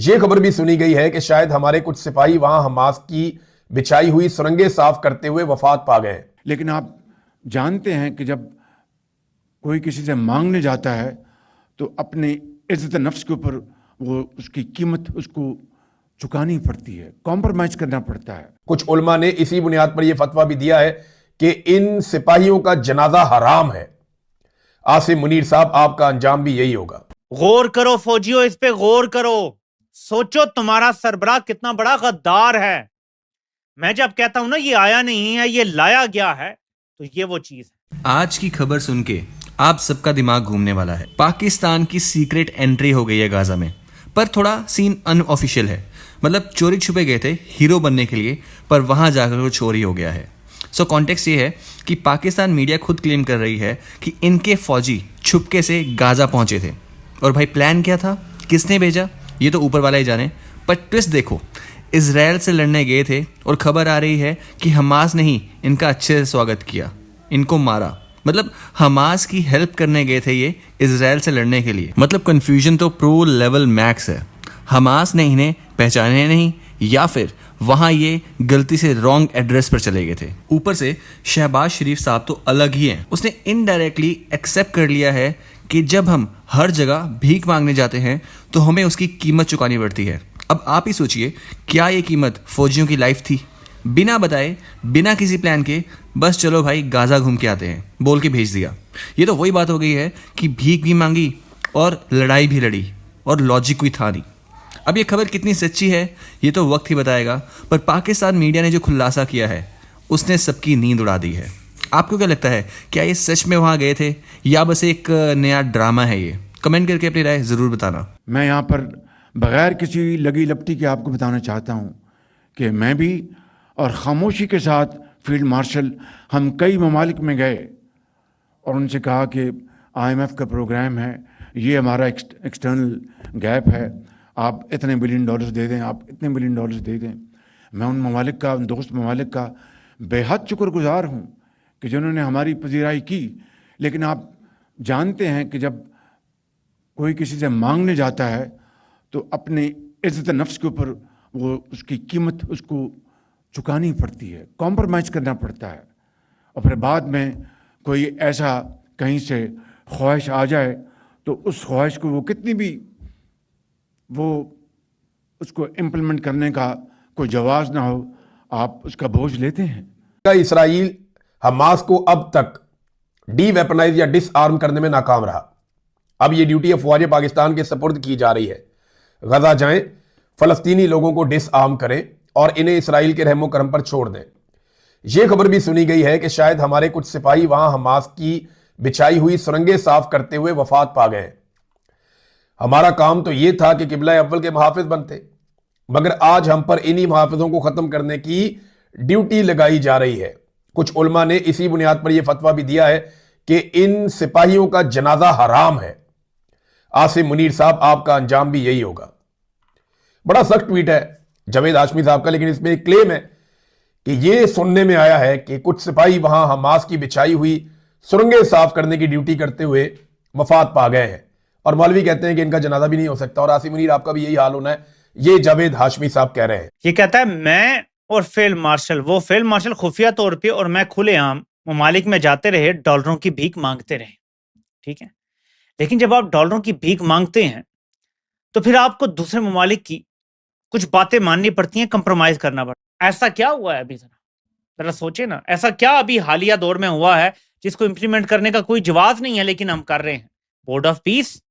ये खबर भी सुनी गई है कि शायद हमारे कुछ सिपाही वहां हमास की बिछाई हुई सुरंगें साफ करते हुए वफात पा गए। लेकिन आप जानते हैं कि जब कोई किसी से मांगने जाता है तो अपनी इज्जत नफ्स के ऊपर वो उसकी कीमत उसको चुकानी पड़ती है, कॉम्प्रोमाइज करना पड़ता है। कुछ उलमा ने इसी बुनियाद पर यह फतवा भी दिया है कि इन सिपाहियों का जनाजा हराम है। आसिम मुनीर साहब, आपका अंजाम भी यही होगा। गौर करो फौजियों, इस पे गौर करो। सोचो तुम्हारा सरबराह कितना बड़ा गद्दार है। मैं जब कहता हूं ना ये आया नहीं है, ये लाया गया है, तो ये वो चीज है। आज की खबर सुन के आप सबका दिमाग घूमने वाला है। पाकिस्तान की सीक्रेट एंट्री हो गई है गाजा में, पर थोड़ा सीन अनऑफिशियल है। मतलब चोरी छुपे गए थे हीरो बनने के लिए, पर वहां जाकर वो चोरी हो गया है। सो कॉन्टेक्स्ट ये है कि पाकिस्तान मीडिया खुद क्लेम कर रही है कि इनके फौजी छुपके से गाजा पहुंचे थे। और भाई प्लान क्या था, किसने भेजा, ये तो ऊपर वाला ही जाने। पर ट्विस्ट देखो, इजराइल से लड़ने गए थे और खबर आ रही है कि हमास ने ही इनका अच्छे से स्वागत किया, इनको मारा। मतलब हमास की हेल्प करने गए थे ये इजराइल से लड़ने के लिए। मतलब कंफ्यूजन तो प्रो लेवल मैक्स है। हमास ने इन्हें पहचाने नहीं, या फिर वहां ये गलती से रॉन्ग एड्रेस पर चले गए थे। ऊपर से शहबाज शरीफ साहब तो अलग ही हैं। उसने इनडायरेक्टली एक्सेप्ट कर लिया है कि जब हम हर जगह भीख मांगने जाते हैं तो हमें उसकी कीमत चुकानी पड़ती है। अब आप ही सोचिए, क्या ये कीमत फौजियों की लाइफ थी? बिना बताए, बिना किसी प्लान के, बस चलो भाई गाजा घूम के आते हैं बोल के भेज दिया। ये तो वही बात हो गई है कि भीख भी मांगी और लड़ाई भी लड़ी, और लॉजिक कोई था नहीं। अब ये खबर कितनी सच्ची है ये तो वक्त ही बताएगा, पर पाकिस्तान मीडिया ने जो खुलासा किया है उसने सबकी नींद उड़ा दी है। आपको क्या लगता है, क्या ये सच में वहां गए थे या बस एक नया ड्रामा है? ये कमेंट करके अपनी राय जरूर बताना। मैं यहाँ पर बगैर किसी लगी लपटी के आपको बताना चाहता हूँ कि मैं भी और खामोशी के साथ फील्ड मार्शल हम कई ममालिक में गए और उनसे कहा कि IMF का प्रोग्राम है, ये हमारा एक्सटर्नल गैप है, आप इतने बिलियन डॉलर्स दे दें, आप इतने बिलियन डॉलर्स दे दें। मैं उन ममालिक का, उन दोस्त ममालिक का बेहद शुक्रगुजार हूँ कि जिन्होंने हमारी पजीराई की। लेकिन आप जानते हैं कि जब कोई किसी से मांगने जाता है तो अपनी इज्जत नफ्स के ऊपर वो उसकी कीमत उसको चुकानी पड़ती है, कॉम्प्रोमाइज करना पड़ता है। और फिर बाद में कोई ऐसा कहीं से ख्वाहिश आ जाए तो उस ख्वाहिश को वो कितनी भी वो उसको इम्प्लीमेंट करने का कोई जवाब ना हो, आप उसका बोझ लेते हैं। इसराइल हमास को अब तक डी वेपनाइज या डिसआर्म करने में नाकाम रहा। अब यह ड्यूटी अफवाज पाकिस्तान के सपुर्द की जा रही है। गजा जाएं, फलस्तीनी लोगों को डिसआर्म करें और इन्हें इसराइल के रहमो करम पर छोड़ दें। यह खबर भी सुनी गई है कि शायद हमारे कुछ सिपाही वहां हमास की बिछाई हुई सुरंगें साफ करते हुए वफात पा गए। हमारा काम तो यह था कि किबला अव्वल के मुहाफिज बनते, मगर आज हम पर इन्हीं मुहाफिजों को खत्म करने की ड्यूटी लगाई जा रही है। कुछ उलमा ने इसी बुनियाद पर यह फतवा भी दिया है कि इन सिपाहियों का जनाजा हराम है। आसिम मुनीर साहब, आपका अंजाम भी यही होगा। बड़ा सख्त ट्वीट है जावेद हाशमी साहब का, लेकिन इसमें एक क्लेम है कि यह सुनने में आया है कि कुछ सिपाही वहां हमास की बिछाई हुई सुरंगें साफ करने की ड्यूटी करते हुए वफात पा गए हैं, और मौलवी कहते हैं कि इनका जनाजा भी नहीं हो सकता। और आसिम मुनीर, आपका भी यही हाल होना है, ये जावेद हाशमी साहब कह रहे हैं। ये कहता है मैं और फील्ड मार्शल, वो फील्ड मार्शल खुफिया तौर पे और मैं खुलेआम ममालिक में जाते रहे, डॉलरों की भीख मांगते रहे, ठीक है। लेकिन जब आप डॉलरों की भीख मांगते हैं तो फिर आपको दूसरे ममालिक की कुछ बातें माननी पड़ती हैं, कंप्रोमाइज करना पड़ता है। ऐसा क्या हुआ है अभी, जरा सोचे ना, ऐसा क्या अभी हालिया दौर में हुआ है जिसको इंप्लीमेंट करने का कोई जवाब नहीं है, लेकिन हम कर रहे हैं? बोर्ड ऑफ पीस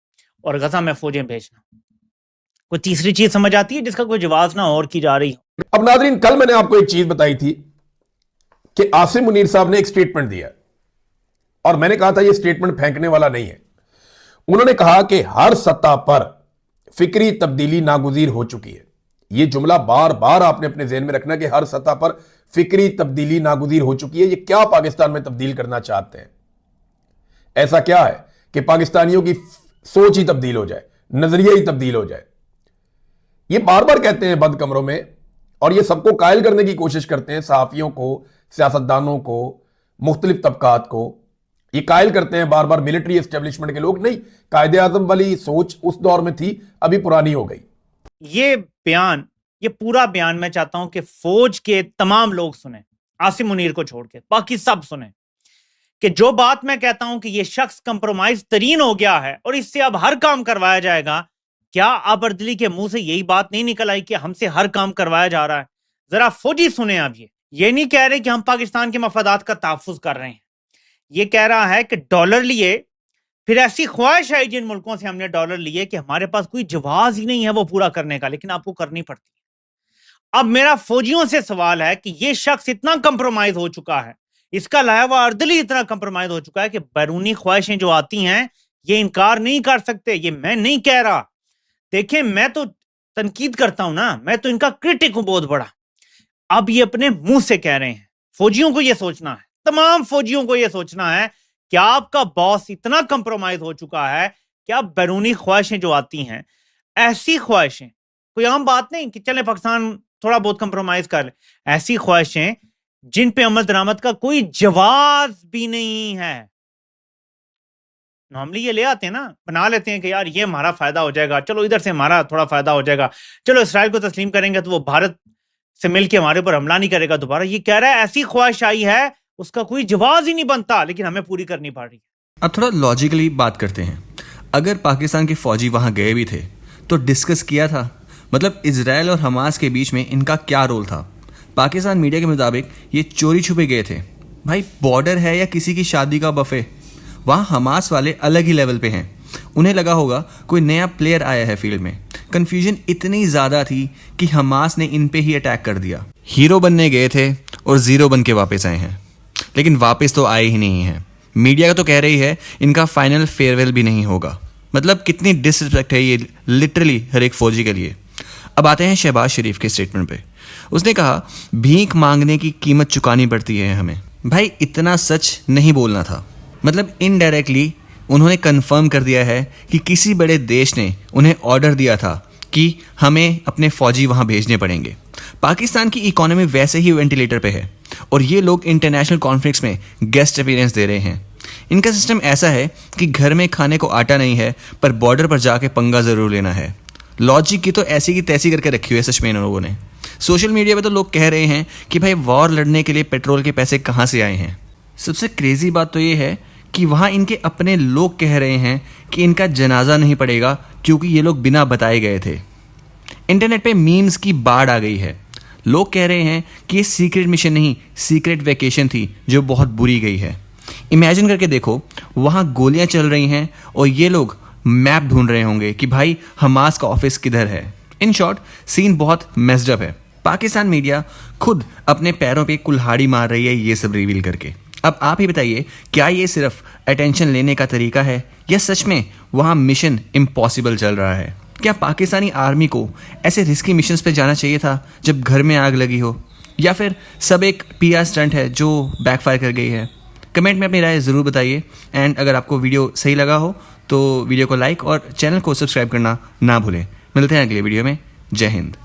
और गजा में फौजें भेजना। कोई तीसरी चीज समझ आती है जिसका कोई जवाब ना और की जा रही हो? अब नाजरीन, कल मैंने आपको एक चीज बताई थी कि आसिम मुनीर साहब ने एक स्टेटमेंट दिया और मैंने कहा था यह स्टेटमेंट फेंकने वाला नहीं है। उन्होंने कहा कि हर सतह पर फिक्री तब्दीली नागुजीर हो चुकी है। यह जुमला बार बार आपने अपने ज़हन में रखना कि हर सतह पर फिक्री तब्दीली नागुजीर हो चुकी है। यह क्या पाकिस्तान में तब्दील करना चाहते हैं? ऐसा क्या है कि पाकिस्तानियों की सोच ही तब्दील हो जाए, नजरिया ही तब्दील हो जाए? ये बार बार कहते हैं बंद कमरों में, और ये सबको कायल करने की कोशिश करते हैं, सहाफियों को, सियासतदानों को, मुख्तलिफ तबकात को। ये कायल करते हैं बार बार मिलिट्री एस्टेब्लिशमेंट के लोग। नहीं, कायदे आजम वाली सोच उस दौर में थी, अभी पुरानी हो गई। ये बयान, ये पूरा बयान मैं चाहता हूं कि फौज के तमाम लोग सुने, आसिम मुनीर को छोड़ के बाकी सब सुने, कि जो बात मैं कहता हूं कि ये शख्स कंप्रोमाइज तरीन हो गया है और इससे अब हर काम करवाया जाएगा। क्या अबरदली के मुंह से यही बात नहीं निकल आई कि हमसे हर काम करवाया जा रहा है? जरा फौजी सुने आप, ये नहीं कह रहे कि हम पाकिस्तान के मफादात का तहफ्फुज कर रहे हैं। ये कह रहा है कि डॉलर लिए, फिर ऐसी ख्वाहिश है जिन मुल्कों से हमने डॉलर लिए कि हमारे पास कोई जवाब ही नहीं है वो पूरा करने का, लेकिन आपको करनी पड़ती है। अब मेरा फौजियों से सवाल है कि ये शख्स इतना कंप्रोमाइज हो चुका है, इसका अलावा अर्दली इतना कंप्रोमाइज हो चुका है कि बैरूनी ख्वाहिशें जो आती हैं ये इनकार नहीं कर सकते। ये मैं नहीं कह रहा, देखें मैं तो तनकीद करता हूं ना, मैं तो इनका क्रिटिक हूं बहुत बड़ा। अब ये अपने मुंह से कह रहे हैं। फौजियों को ये सोचना है, तमाम फौजियों को ये सोचना है कि आपका बॉस इतना कंप्रोमाइज हो चुका है कि अब बैरूनी ख्वाहिशें जो आती हैं, ऐसी ख्वाहिशें, कोई आम बात नहीं कि चले पाकिस्तान थोड़ा बहुत कंप्रोमाइज कर ले, ऐसी ख्वाहिशें जिन पे अमल दरामद का कोई जवाब भी नहीं है। नॉर्मली ये ले आते हैं ना, बना लेते हैं कि यार ये हमारा फायदा हो जाएगा, चलो इधर से हमारा थोड़ा फायदा हो जाएगा, चलो इसराइल को तस्लीम करेंगे तो वो भारत से मिलकर हमारे ऊपर हमला नहीं करेगा दोबारा। ये कह रहा है ऐसी ख्वाहिश आई है उसका कोई जवाब ही नहीं बनता, लेकिन हमें पूरी करनी पड़ रही है। अब थोड़ा लॉजिकली बात करते हैं। अगर पाकिस्तान के फौजी वहां गए भी थे तो डिस्कस किया था, मतलब इजराइल और हमास के बीच में इनका क्या रोल था? पाकिस्तान मीडिया के मुताबिक ये चोरी छुपे गए थे। भाई बॉर्डर है या किसी की शादी का बफे, वहाँ हमास वाले अलग ही लेवल पे हैं। उन्हें लगा होगा कोई नया प्लेयर आया है फील्ड में। कन्फ्यूजन इतनी ज़्यादा थी कि हमास ने इन पे ही अटैक कर दिया। हीरो बनने गए थे और ज़ीरो बन के वापस आए हैं, लेकिन वापस तो आए ही नहीं हैं। मीडिया तो कह रही है इनका फाइनल फेयरवेल भी नहीं होगा। मतलब कितनी डिसरिस्पेक्ट है ये लिटरली हर एक फौजी के लिए। अब आते हैं शहबाज शरीफ के स्टेटमेंट पे। उसने कहा भीख मांगने की कीमत चुकानी पड़ती है हमें। भाई इतना सच नहीं बोलना था। मतलब इनडायरेक्टली उन्होंने कंफर्म कर दिया है कि किसी बड़े देश ने उन्हें ऑर्डर दिया था कि हमें अपने फौजी वहाँ भेजने पड़ेंगे। पाकिस्तान की इकोनॉमी वैसे ही वेंटिलेटर पे है और ये लोग इंटरनेशनल कॉन्फ्लिक्ट्स में गेस्ट अपीयरेंस दे रहे हैं। इनका सिस्टम ऐसा है कि घर में खाने को आटा नहीं है पर बॉर्डर पर जाके पंगा ज़रूर लेना है। लॉजिक की तो ऐसी की तैसी करके रखी हुई है सच में इन लोगों ने। सोशल मीडिया पे तो लोग कह रहे हैं कि भाई वॉर लड़ने के लिए पेट्रोल के पैसे कहाँ से आए हैं। सबसे क्रेजी बात तो ये है कि वहाँ इनके अपने लोग कह रहे हैं कि इनका जनाजा नहीं पड़ेगा क्योंकि ये लोग बिना बताए गए थे। इंटरनेट पे मीम्स की बाढ़ आ गई है। लोग कह रहे हैं कि ये सीक्रेट मिशन नहीं, सीक्रेट वैकेशन थी जो बहुत बुरी गई है। इमेजिन करके देखो, वहाँ गोलियाँ चल रही हैं और ये लोग मैप ढूंढ रहे होंगे कि भाई हमास का ऑफिस किधर है। इन शॉर्ट सीन बहुत मेस्ड अप है। पाकिस्तान मीडिया खुद अपने पैरों पे कुल्हाड़ी मार रही है ये सब रिवील करके। अब आप ही बताइए, क्या ये सिर्फ अटेंशन लेने का तरीका है या सच में वहाँ मिशन इम्पॉसिबल चल रहा है? क्या पाकिस्तानी आर्मी को ऐसे रिस्की मिशंस पे जाना चाहिए था जब घर में आग लगी हो, या फिर सब एक PR स्टंट है जो बैकफायर कर गई है? कमेंट में अपनी राय ज़रूर बताइए। एंड अगर आपको वीडियो सही लगा हो तो वीडियो को लाइक और चैनल को सब्सक्राइब करना ना भूलें। मिलते हैं अगले वीडियो में। जय हिंद।